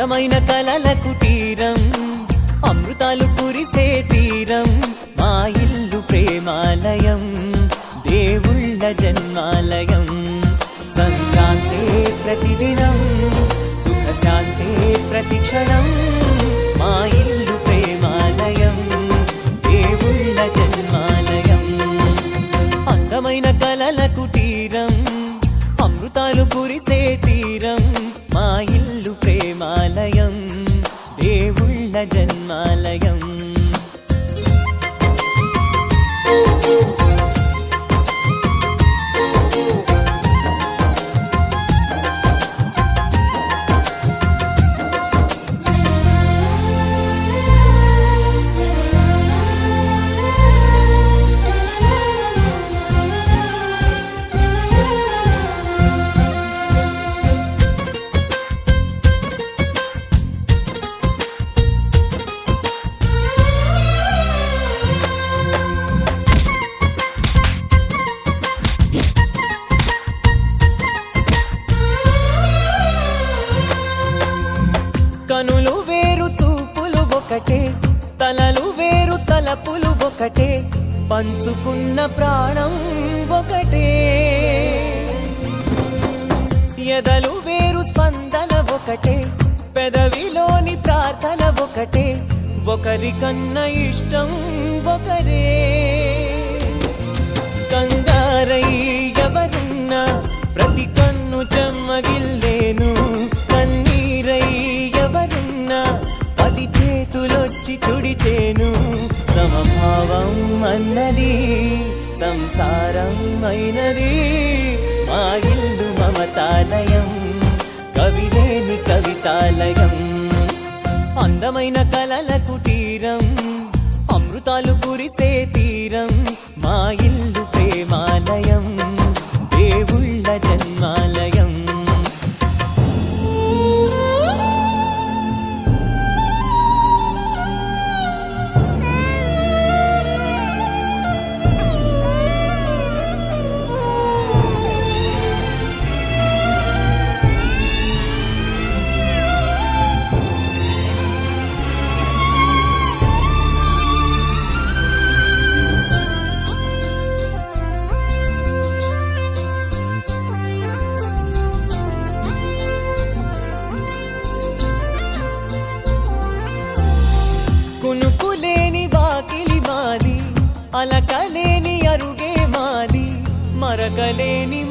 అందమైన కలల కుటీరం, అమృతాలు కురిసే తీరం, మా ఇల్లు ప్రేమాలయం, దేవుళ్ళ జన్మాలయం. సంక్రాంతే ప్రతిదినం, సుఖశాంతే ప్రతిక్షణం, మా ఇల్లు ప్రేమాలయం, దేవుళ్ళ జన్మాలయం. అందమైన కలల కుటీరం, అమృతాలు కురిసే తీరం, మా ఇల్లు ప్రేమాలయం, దేవుళ్ళ జన్మాలయం. కనులు వేరు చూపులు ఒకటే, తలలు వేరు తలపులు ఒకటే, పంచుకున్న ప్రాణం ఒకటే. ఎదలు వేరు స్పందన ఒకటే, పెదవిలోని ప్రార్థన ఒకటే, ఒకరికన్నా ఇష్టం ఒకరే. కంగారై ఎవరున్నా ప్రతి కన్ను చెమ్మగిల్లేను, కన్నీరై ఎవరున్నా 10 చేతులొచ్చి తుడిచేను. సమభావం అన్నది సంసారం అయినది, మా ఇల్లు మమతాలయం, కవిలేని కవితాలయం. అందమైన కలల కుటీరం, అమృతాలు కురిసే తీరం, మా ఇల్లు ప్రేమాలయం, దేవుళ్ళ జన్మాలయం. కునుకులేని వాకిలి మాది, అలకలేని అరుగే మాది, మరకలేని